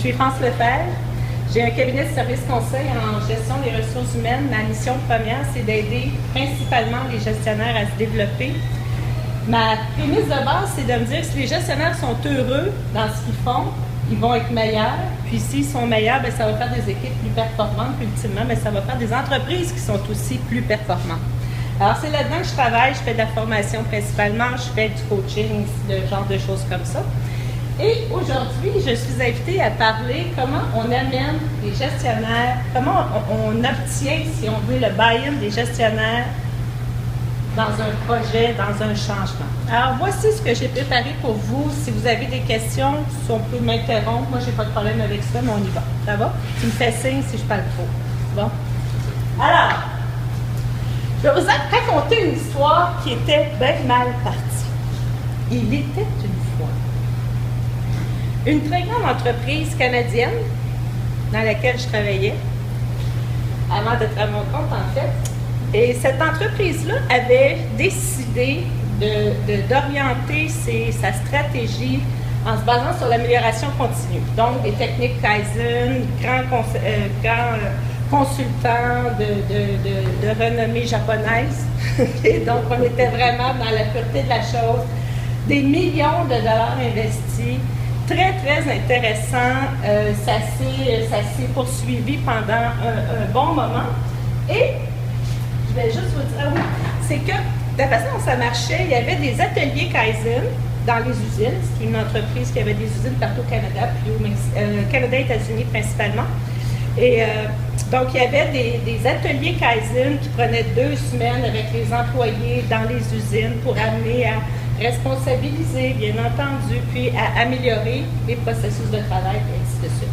suis France Lefebvre. J'ai un cabinet de services conseil en gestion des ressources humaines. Ma mission première, c'est d'aider principalement les gestionnaires à se développer. Ma prémisse de base, c'est de me dire que si les gestionnaires sont heureux dans ce qu'ils font, ils vont être meilleurs. Puis s'ils sont meilleurs, bien, ça va faire des équipes plus performantes. Puis ultimement, bien, ça va faire des entreprises qui sont aussi plus performantes. Alors, c'est là-dedans que je travaille. Je fais de la formation principalement. Je fais du coaching, de genre de choses comme ça. Et aujourd'hui, je suis invitée à parler comment on amène les gestionnaires, comment on obtient, si on veut, le buy-in des gestionnaires dans un projet, dans un changement. Alors, voici ce que j'ai préparé pour vous. Si vous avez des questions, si on peut m'interrompre, moi, j'ai pas de problème avec ça, mais on y va. Ça va? Tu me fais signe si je parle trop. Bon? Alors, je vais vous raconter une histoire qui était bien mal partie. Il était une fois une très grande entreprise canadienne dans laquelle je travaillais, avant d'être à mon compte en fait. Et cette entreprise-là avait décidé d'orienter sa stratégie en se basant sur l'amélioration continue. Donc, des techniques Kaizen, grands consultants de renommée japonaise. Et donc, on était vraiment dans la pureté de la chose. Des millions de dollars investis. Très, très intéressant. Ça s'est poursuivi pendant un bon moment. Et, je vais juste vous dire, oui, c'est que, de la façon dont ça marchait, il y avait des ateliers Kaizen dans les usines. C'est une entreprise qui avait des usines partout au Canada, puis au Canada et États-Unis principalement. Et donc, il y avait des ateliers Kaizen qui prenaient 2 semaines avec les employés dans les usines pour amener à responsabiliser, bien entendu, puis à améliorer les processus de travail, et ainsi de suite.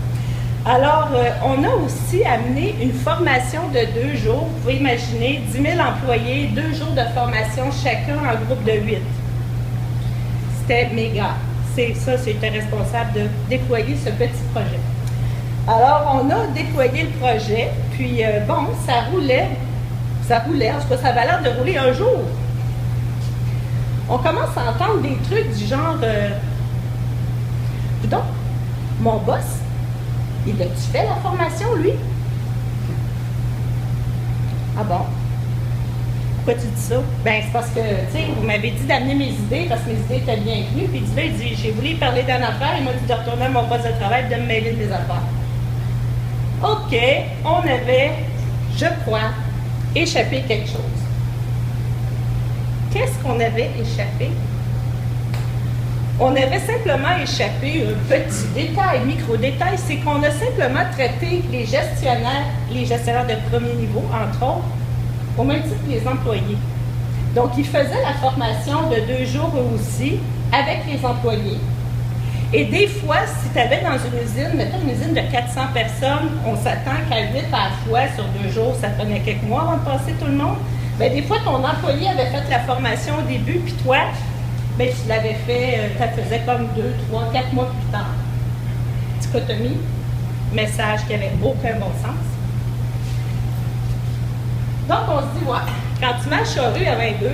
Alors, on a aussi amené une formation de 2 jours. Vous pouvez imaginer 10 000 employés, 2 jours de formation chacun en groupe de 8. C'était méga. C'était responsable de déployer ce petit projet. Alors, on a déployé le projet, puis bon, ça roulait, en tout cas, ça avait l'air de rouler un jour. On commence à entendre des trucs du genre, donc, mon boss, il a-tu fait la formation, lui? Ah bon? Pourquoi tu dis ça? Ben, c'est parce que, tu sais, vous m'avez dit d'amener mes idées, parce que mes idées étaient bienvenues, puis il dit, j'ai voulu parler d'une affaire, il m'a dit de retourner à mon poste de travail et de me mêler des affaires. OK, on avait, je crois, échappé quelque chose. Qu'est-ce qu'on avait échappé? On avait simplement échappé un petit détail, micro-détail, c'est qu'on a simplement traité les gestionnaires de premier niveau, entre autres, au même titre que les employés. Donc, ils faisaient la formation de 2 jours eux aussi avec les employés. Et des fois, si tu avais dans une usine, mettons une usine de 400 personnes, on s'attend qu'à 8 à la fois sur 2 jours, ça prenait quelques mois avant de passer tout le monde. Bien, des fois, ton employé avait fait la formation au début, puis toi, bien, tu l'avais fait, tu la faisais comme 2, 3, 4 mois plus tard. Dichotomie, message qui n'avait aucun bon sens. Donc, on se dit, ouais, quand tu marches sur rue à 22,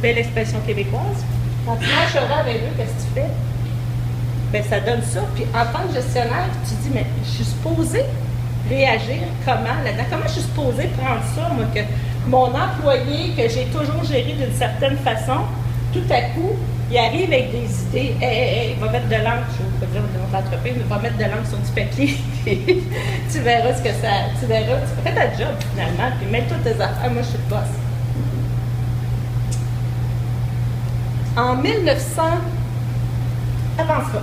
belle expression québécoise, quand tu marches sur rue à 22, qu'est-ce que tu fais? Bien, ça donne ça. Puis, en tant que gestionnaire, tu te dis, mais je suis supposée réagir comment là-dedans? Comment je suis supposée prendre ça, moi, que mon employé, que j'ai toujours géré d'une certaine façon, tout à coup, il arrive avec des idées. Il va mettre de l'encre, je ne veux pas dire de notre entreprise, mais il va mettre de l'encre sur du papier. Tu verras ce que ça. Tu verras, tu fais ta job finalement, puis mets toutes tes affaires. Moi, je suis le boss. En 1900, avant ça,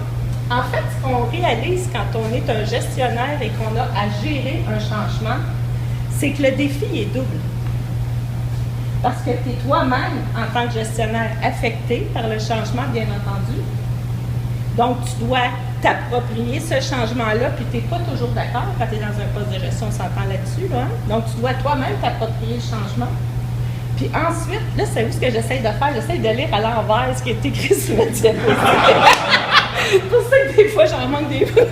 en fait, ce qu'on réalise quand on est un gestionnaire et qu'on a à gérer un changement, c'est que le défi est double. Parce que tu es toi-même, en tant que gestionnaire, affecté par le changement, bien entendu. Donc, tu dois t'approprier ce changement-là, puis tu n'es pas toujours d'accord quand tu es dans un poste de gestion, on s'entend là-dessus. Là, hein? Donc, tu dois toi-même t'approprier le changement. Puis ensuite, là, c'est où ce que j'essaie de faire? J'essaie de lire à l'envers ce qui est écrit sur le diapositive. C'est pour ça que des fois, j'en manque des fois.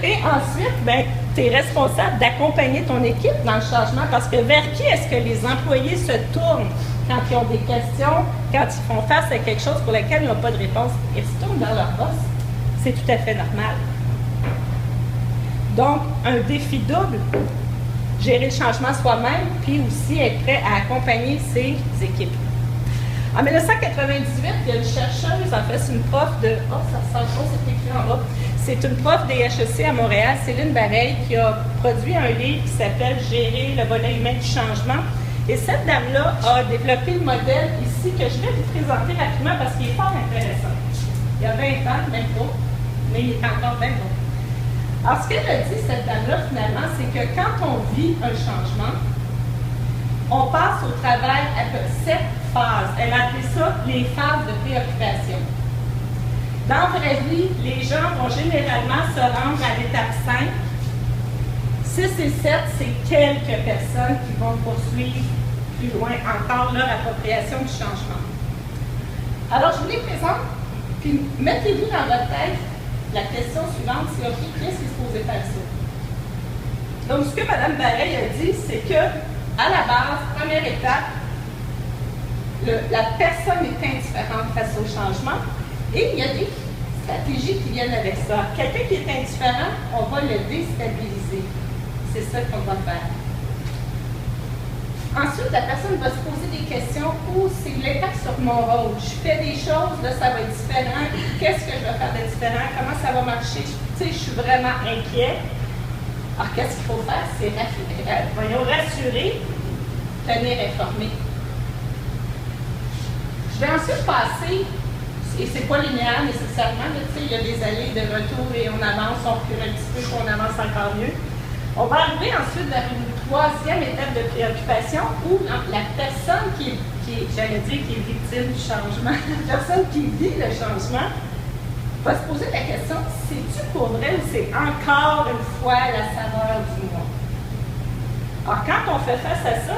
Et ensuite, ben, tu es responsable d'accompagner ton équipe dans le changement parce que vers qui est-ce que les employés se tournent quand ils ont des questions, quand ils font face à quelque chose pour lequel ils n'ont pas de réponse? Ils se tournent vers leur boss. C'est tout à fait normal. Donc, un défi double, gérer le changement soi-même, puis aussi être prêt à accompagner ses équipes. En 1998, il y a une chercheuse, en fait, c'est une prof de... Oh, ça sent chaud, c'est écrit en bas. C'est une prof des HEC à Montréal, Céline Bareil, qui a produit un livre qui s'appelle « Gérer le volet humain du changement ». Et cette dame-là a développé le modèle ici que je vais vous présenter rapidement parce qu'il est fort intéressant. Il y a 20 ans, même pas, mais il est encore bien bon. Alors, ce qu'elle a dit, cette dame-là, finalement, c'est que quand on vit un changement, on passe au travers de 7 phases. Elle a appelé ça les phases de préoccupation. Dans la vraie vie, les gens vont généralement se rendre à l'étape 5. 6 et 7, c'est quelques personnes qui vont poursuivre plus loin encore leur appropriation du changement. Alors, je vous les présente, puis mettez-vous dans votre tête la question suivante, c'est OK, qu'est-ce qui est supposé faire ça? Donc, ce que Mme Bareil a dit, c'est que, à la base, première étape, la personne est indifférente face au changement et il y a des stratégies qui viennent avec ça. Quelqu'un qui est indifférent, on va le déstabiliser. C'est ça qu'on va faire. Ensuite, la personne va se poser des questions. Oh, c'est l'impact sur mon rôle. Je fais des choses, là, ça va être différent. Qu'est-ce que je vais faire de différent? Comment ça va marcher? Tu sais, je suis vraiment inquiet. Alors, qu'est-ce qu'il faut faire? C'est rassurer, tenir informé. Je vais ensuite passer, et c'est pas linéaire nécessairement, tu sais, il y a des allées de retour et on avance, on recule un petit peu, puis on avance encore mieux. On va arriver ensuite vers une troisième étape de préoccupation où la personne qui est victime du changement, la personne qui vit le changement, va se poser la question, c'est-tu pour vrai ou c'est encore une fois la saveur du mois? Alors, quand on fait face à ça,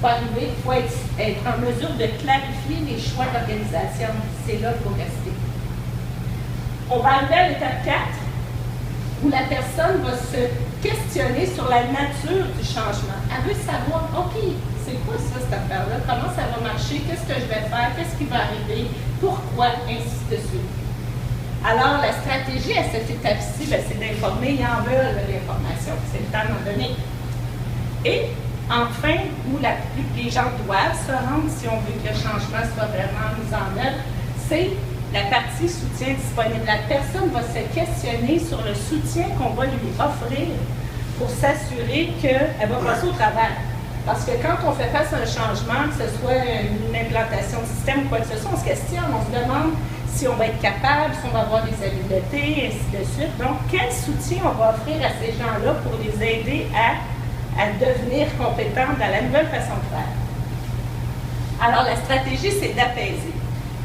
il faut être en mesure de clarifier les choix d'organisation. C'est là qu'il faut rester. On va arriver à l'étape 4, où la personne va se questionner sur la nature du changement. Elle veut savoir, OK, c'est quoi ça, cette affaire-là? Comment ça va marcher? Qu'est-ce que je vais faire? Qu'est-ce qui va arriver? Pourquoi? Ainsi de suite. Alors, la stratégie à cette étape-ci, c'est d'informer. Ils en veulent l'information, c'est le temps d'en donner. Et, enfin, où les gens doivent se rendre si on veut que le changement soit vraiment mis en œuvre, c'est la partie soutien disponible. La personne va se questionner sur le soutien qu'on va lui offrir pour s'assurer qu'elle va passer au travers. Parce que quand on fait face à un changement, que ce soit une implantation de système ou quoi que ce soit, on se questionne, on se demande si on va être capable, si on va avoir des habiletés, ainsi de suite. Donc, quel soutien on va offrir à ces gens-là pour les aider à devenir compétents dans la nouvelle façon de faire? Alors, la stratégie, c'est d'apaiser.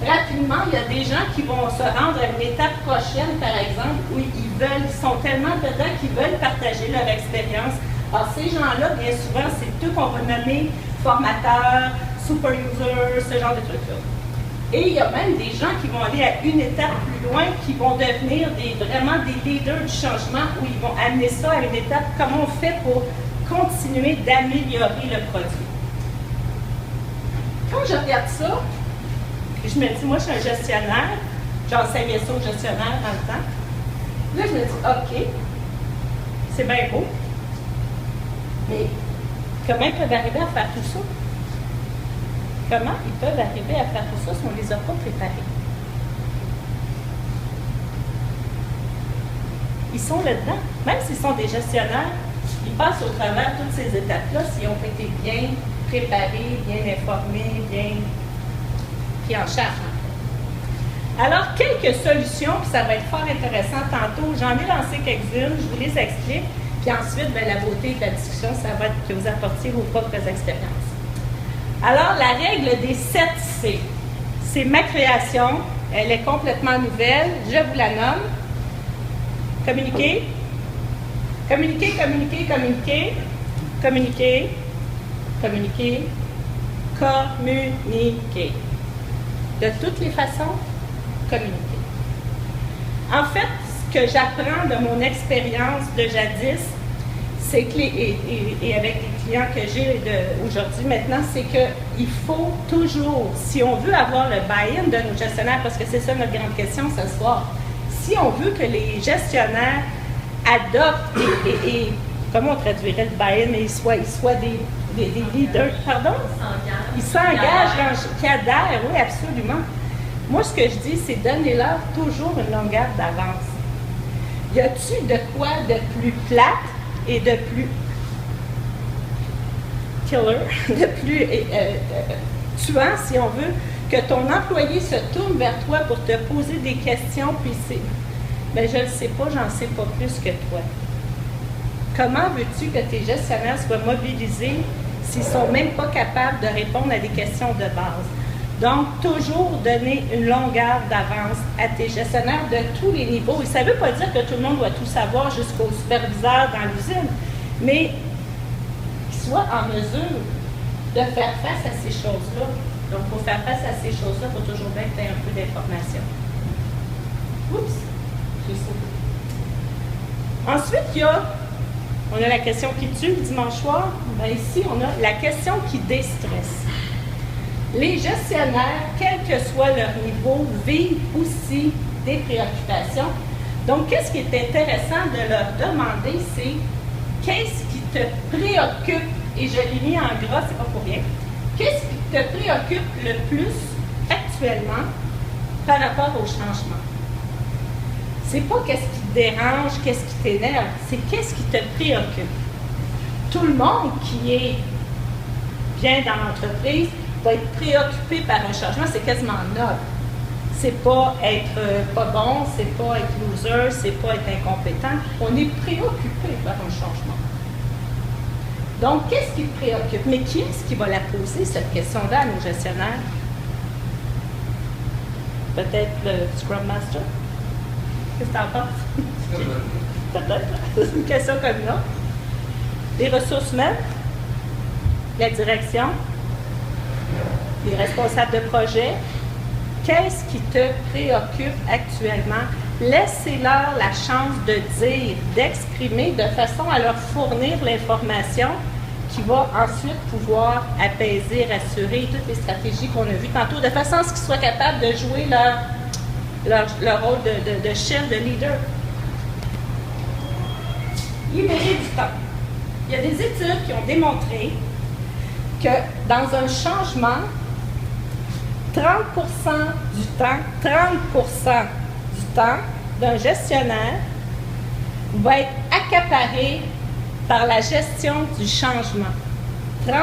Rapidement, il y a des gens qui vont se rendre à une étape prochaine, par exemple, où ils sont tellement dedans qu'ils veulent partager leur expérience. Alors, ces gens-là, bien souvent, c'est eux qu'on va nommer formateurs, super users, ce genre de trucs-là. Et il y a même des gens qui vont aller à une étape plus loin, qui vont devenir vraiment des leaders du changement, où ils vont amener ça à une étape, comment on fait pour continuer d'améliorer le produit. Quand je regarde ça, je me dis, moi, je suis un gestionnaire, j'enseignais ça aux gestionnaires dans le temps. Là, je me dis, OK, c'est bien beau, mais comment ils peuvent arriver à faire tout ça? Comment ils peuvent arriver à faire tout ça si on ne les a pas préparés? Ils sont là-dedans. Même s'ils sont des gestionnaires, ils passent au travers toutes ces étapes-là s'ils ont été bien préparés, bien informés, bien pris en charge. Alors, quelques solutions, puis ça va être fort intéressant tantôt. J'en ai lancé quelques-unes, je vous les explique. Puis ensuite, la beauté de la discussion, ça va être que vous apportiez vos propres expériences. Alors, la règle des 7 C, c'est ma création. Elle est complètement nouvelle. Je vous la nomme. Communiquer. Communiquer, communiquer, communiquer. Communiquer. Communiquer. Communiquer. De toutes les façons, communiquer. En fait, ce que j'apprends de mon expérience de jadis, c'est que et avec les clients que j'ai aujourd'hui maintenant, c'est qu'il faut toujours, si on veut avoir le buy-in de nos gestionnaires, parce que c'est ça notre grande question ce soir, si on veut que les gestionnaires adoptent et comment on traduirait le buy-in, mais ils soient des leaders, pardon? Ils s'engagent, qui adhèrent, oui, absolument. Moi, ce que je dis, c'est donnez-leur toujours une longueur d'avance. Y a-t-il de quoi de plus plate et de plus killer, de plus tuant, si on veut, que ton employé se tourne vers toi pour te poser des questions, puis c'est « ben je ne sais pas, j'en sais pas plus que toi ». Comment veux-tu que tes gestionnaires soient mobilisés s'ils ne sont même pas capables de répondre à des questions de base? Donc, toujours donner une longueur d'avance à tes gestionnaires de tous les niveaux. Et ça ne veut pas dire que tout le monde doit tout savoir jusqu'au superviseur dans l'usine, mais qu'ils soient en mesure de faire face à ces choses-là. Donc, pour faire face à ces choses-là, il faut toujours bien que tu aies un peu d'informations. Oups, j'ai sauté. Ensuite, on a la question qui tue le dimanche soir. Bien, ici, on a la question qui déstresse. Les gestionnaires, quel que soit leur niveau, vivent aussi des préoccupations. Donc, qu'est-ce qui est intéressant de leur demander, c'est qu'est-ce qui te préoccupe, et je l'ai mis en gras, c'est pas pour rien, qu'est-ce qui te préoccupe le plus actuellement par rapport au changement? C'est pas qu'est-ce qui te dérange, qu'est-ce qui t'énerve, c'est qu'est-ce qui te préoccupe. Tout le monde qui vient dans l'entreprise va être préoccupé par un changement, c'est quasiment noble. C'est pas être pas bon, c'est pas être loser, c'est pas être incompétent. On est préoccupé par un changement. Donc, qu'est-ce qui te préoccupe? Mais qui est-ce qui va la poser, cette question-là, à nos gestionnaires? Peut-être le Scrum Master? Qu'est-ce que tu en penses? Peut-être. C'est une question comme ça. Les ressources humaines, la direction, les responsables de projet. Qu'est-ce qui te préoccupe actuellement? Laissez-leur la chance de dire, d'exprimer de façon à leur fournir l'information qui va ensuite pouvoir apaiser, rassurer toutes les stratégies qu'on a vues tantôt, de façon à ce qu'ils soient capables de jouer leur rôle de chef, de leader. Libérer du temps. Il y a des études qui ont démontré que dans un changement, 30% du temps d'un gestionnaire va être accaparé par la gestion du changement. 30%.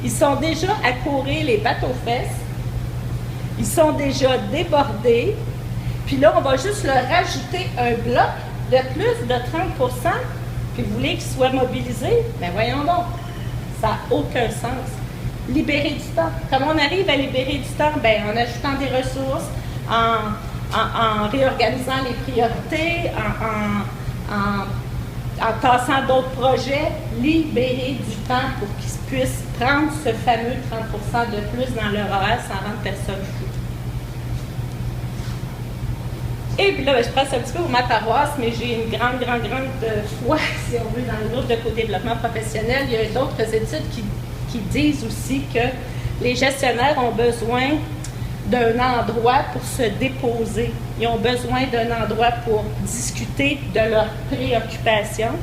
Ils sont déjà à courir les pattes aux fesses. Ils sont déjà débordés. Puis là, on va juste leur rajouter un bloc de plus de 30%. Puis vous voulez qu'ils soient mobilisés? Bien, voyons donc. Ça n'a aucun sens. Libérer du temps. Comment on arrive à libérer du temps? Bien, en ajoutant des ressources, en réorganisant les priorités, en tassant d'autres projets, libérer du temps pour qu'ils puissent prendre ce fameux 30% de plus dans leur horaire sans rendre personne fou. Et puis là, je passe un petit peu au ma paroisse, mais j'ai une grande foi, si on veut, dans le groupe de co-développement professionnel. Il y a d'autres études qui disent aussi que les gestionnaires ont besoin d'un endroit pour se déposer. Ils ont besoin d'un endroit pour discuter de leurs préoccupations.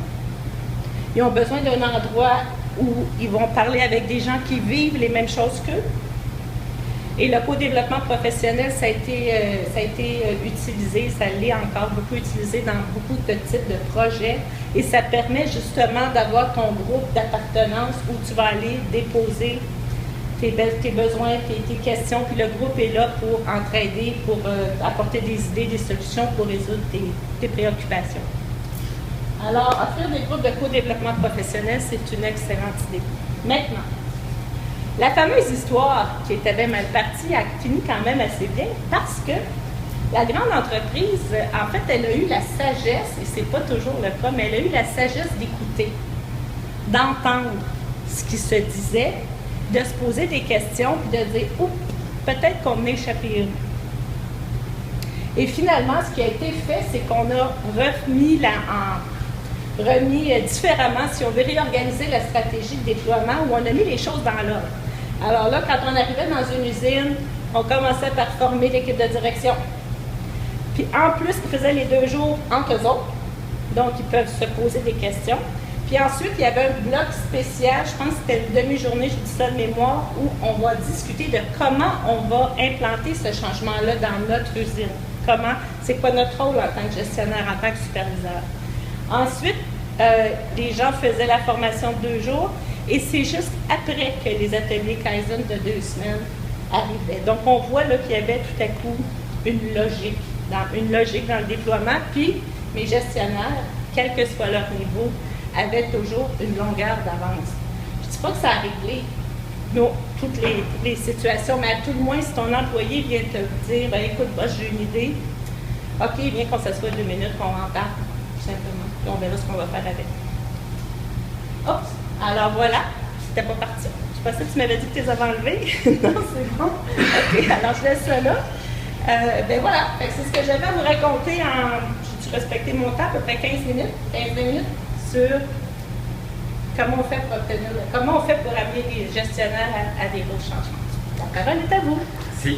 Ils ont besoin d'un endroit où ils vont parler avec des gens qui vivent les mêmes choses qu'eux. Et le co-développement professionnel, ça a été utilisé, ça l'est encore beaucoup utilisé dans beaucoup de types de projets. Et ça permet justement d'avoir ton groupe d'appartenance où tu vas aller déposer tes besoins, tes questions, puis le groupe est là pour entraider, pour apporter des idées, des solutions pour résoudre tes préoccupations. Alors, offrir des groupes de co-développement professionnel, c'est une excellente idée. Maintenant, la fameuse histoire qui était bien mal partie a fini quand même assez bien parce que la grande entreprise, en fait, elle a eu la sagesse, et c'est pas toujours le cas, mais elle a eu la sagesse d'écouter, d'entendre ce qui se disait, de se poser des questions, puis de dire « Oups, peut-être qu'on m'a échappé une ». Et finalement, ce qui a été fait, c'est qu'on a remis différemment, si on veut réorganiser la stratégie de déploiement, où on a mis les choses dans l'ordre. Alors là, quand on arrivait dans une usine, on commençait par former l'équipe de direction. Puis en plus, ils faisaient les 2 jours entre eux autres. Donc, ils peuvent se poser des questions. Puis ensuite, il y avait un bloc spécial, je pense que c'était une demi-journée, je dis ça de mémoire, où on va discuter de comment on va implanter ce changement-là dans notre usine. C'est quoi notre rôle en tant que gestionnaire, en tant que superviseur. Ensuite, les gens faisaient la formation de 2 jours et c'est juste après que les ateliers Kaizen de 2 semaines arrivaient. Donc, on voit là, qu'il y avait tout à coup une logique dans le déploiement. Puis, mes gestionnaires, quel que soit leur niveau, avaient toujours une longueur d'avance. Je ne dis pas que ça a réglé toutes les situations, mais à tout le moins, si ton employé vient te dire ben, écoute, j'ai une idée, OK, viens qu'on s'assoie 2 minutes, qu'on en parle, tout simplement. Puis on verra ce qu'on va faire avec. Oups! Alors voilà, c'était pas parti. Je pensais que tu m'avais dit que tu les avais enlevés. Non, c'est bon. OK, alors je laisse ça là. Ben voilà, c'est ce que j'avais à vous raconter j'ai respecté mon temps, à peu près 15 minutes sur comment on fait pour amener les gestionnaires à des gros changements. La parole est à vous. Merci.